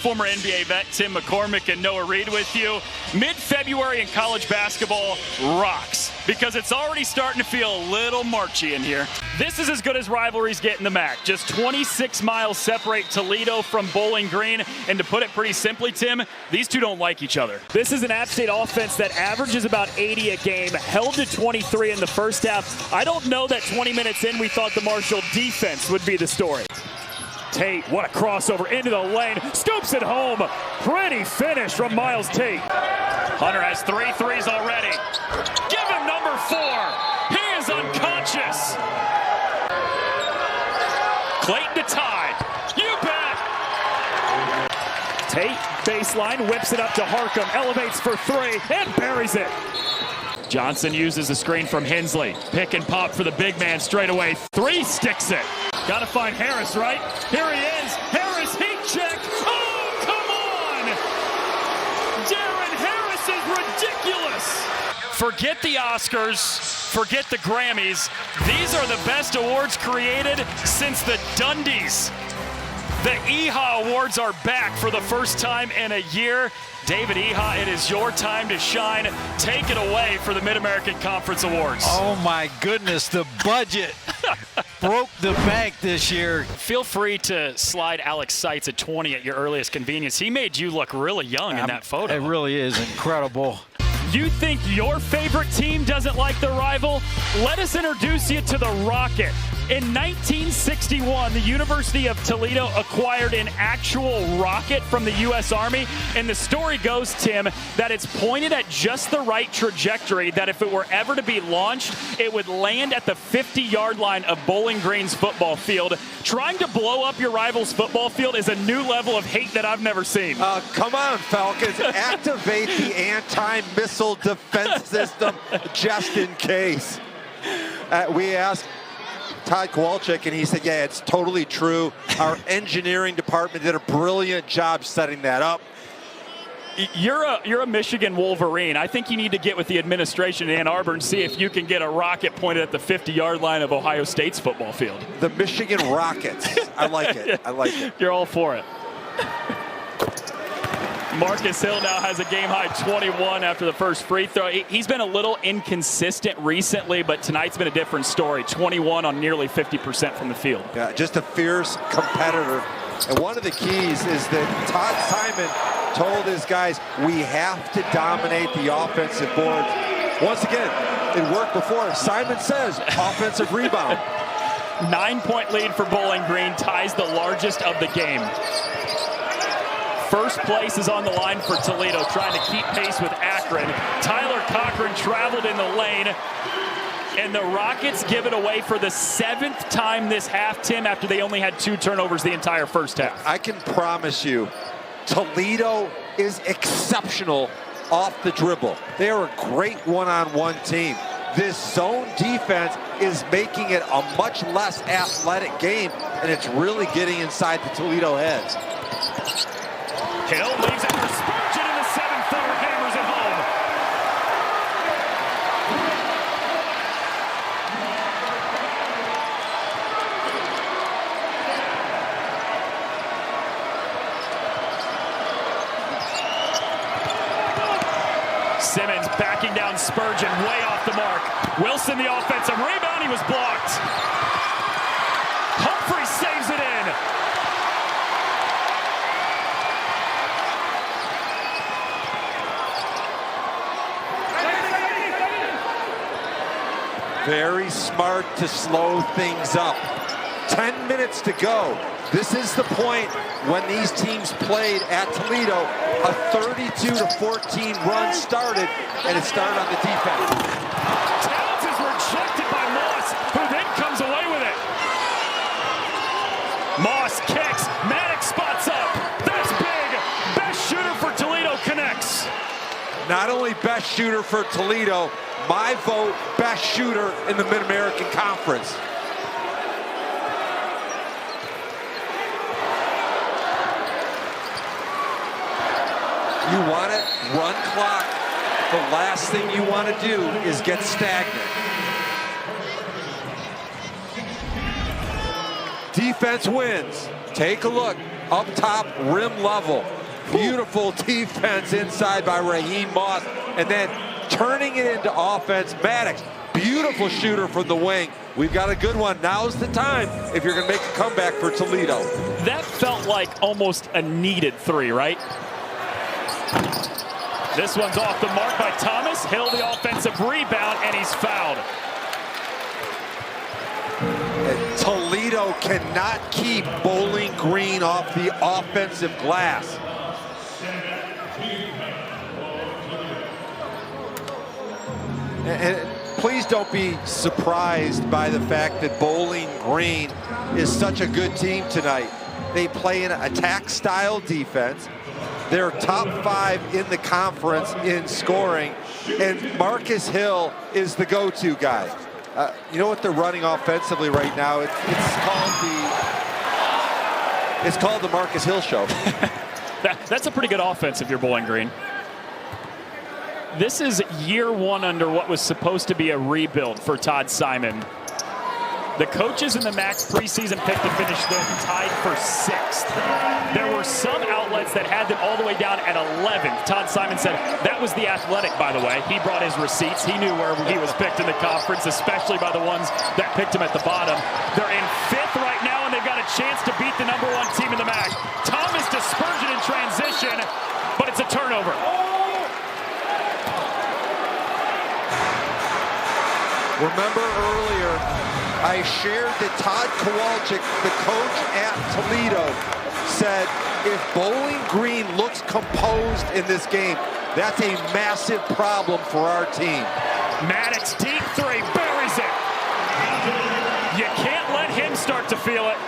former NBA vet Tim McCormick and Noah Reid with you. Mid-February in college basketball rocks because it's already starting to feel a little Marchy in here. This is as good as rivalries get in the MAC. Just 26 miles separate Toledo from Bowling Green. And to put it pretty simply, Tim, these two don't like each other. This is an App State offense that averages about 80 a game, held to 23 in the first half. I don't know that 20 minutes in we thought the Marshall defense would be the story. Tate, what a crossover into the lane, scoops it home. Pretty finish from Miles Tate. Hunter has 3 threes already. Give him number 4. He is unconscious. Clayton to tie. You bet. Tate, baseline, whips it up to Harcum, elevates for 3, and buries it. Johnson uses the screen from Hensley. Pick and pop for the big man straight away. 3 sticks it. Got to find Harris, right? Here he is. Harris, heat check. Oh, come on! Darren Harris is ridiculous. Forget the Oscars. Forget the Grammys. These are the best awards created since the Dundies. The EHA Awards are back for the first time in a year. David Eha, it is your time to shine. Take it away for the Mid-American Conference Awards. Oh my goodness, the budget broke the bank this year. Feel free to slide Alex Seitz at 20 at your earliest convenience. He made you look really young in that photo. It really is incredible. You think your favorite team doesn't like the rival? Let us introduce you to the Rocket. In 1961, the University of Toledo acquired an actual rocket from the U.S. Army. And the story goes, Tim, that it's pointed at just the right trajectory, that if it were ever to be launched, it would land at the 50-yard line of Bowling Green's football field. Trying to blow up your rival's football field is a new level of hate that I've never seen. Come on, Falcons. Activate the anti-missile defense system just in case. We asked Todd Kowalczyk, and he said, yeah, it's totally true. Our engineering department did a brilliant job setting that up. You're a Michigan Wolverine. I think you need to get with the administration in Ann Arbor and see if you can get a rocket pointed at the 50-yard line of Ohio State's football field. The Michigan Rockets. I like it. I like it. You're all for it. Marcus Hill now has a game-high 21 after the first free throw. He's been a little inconsistent recently, but tonight's been a different story. 21 on nearly 50% from the field. Yeah, just a fierce competitor. And one of the keys is that Todd Simon told his guys, we have to dominate the offensive boards. Once again, it worked before. Simon says, offensive rebound. 9-point lead for Bowling Green, ties the largest of the game. First place is on the line for Toledo, trying to keep pace with Akron. Tyler Cochran traveled in the lane, and the Rockets give it away for the 7th time this half, Tim, after they only had 2 turnovers the entire first half. I can promise you, Toledo is exceptional off the dribble. They are a great one-on-one team. This zone defense is making it a much less athletic game, and it's really getting inside the Toledo heads. Hill leaves it for Spurgeon in the 7th floor, hammers it home. Simmons backing down Spurgeon, way off the mark. Wilson the offensive rebound, he was blocked. Humphrey saves it in. Very smart to slow things up. 10 minutes to go. This is the point when these teams played at Toledo. A 32-14 run started, and it started on the defense. Towns is rejected by Moss, who then comes away with it. Moss kicks, Maddox spots up. That's big. Best shooter for Toledo connects. Not only best shooter for Toledo, my vote, best shooter in the Mid-American Conference. You want it, run clock. The last thing you want to do is get stagnant. Defense wins. Take a look. up top, rim level. Beautiful defense inside by Raheem Moss. And then turning it into offense, Maddox. Beautiful shooter from the wing. We've got a good one. Now's the time if you're going to make a comeback for Toledo. That felt like almost a needed three, right? This one's off the mark by Thomas. Hill the offensive rebound, and he's fouled. And Toledo cannot keep Bowling Green off the offensive glass. And please don't be surprised by the fact that Bowling Green is such a good team tonight. They play an attack-style defense. They're top 5 in the conference in scoring, and Marcus Hill is the go-to guy. You know what they're running offensively right now? It's called the Marcus Hill Show. That's a pretty good offense if you're Bowling Green. This is year 1 under what was supposed to be a rebuild for Todd Simon. The coaches in the MAC preseason pick to finish them tied for 6th. There were some outlets that had them all the way down at 11th. Todd Simon said that was the Athletic, by the way. He brought his receipts. He knew where he was picked in the conference, especially by the ones that picked him at the bottom. They're in 5th right now, and they've got a chance to beat the #1 team in the MAC. Thomas dispersion in transition, but it's a turnover. Remember earlier, I shared that Todd Kowalczyk, the coach at Toledo, said if Bowling Green looks composed in this game, that's a massive problem for our team. Maddox, deep three, buries it. You can't let him start to feel it.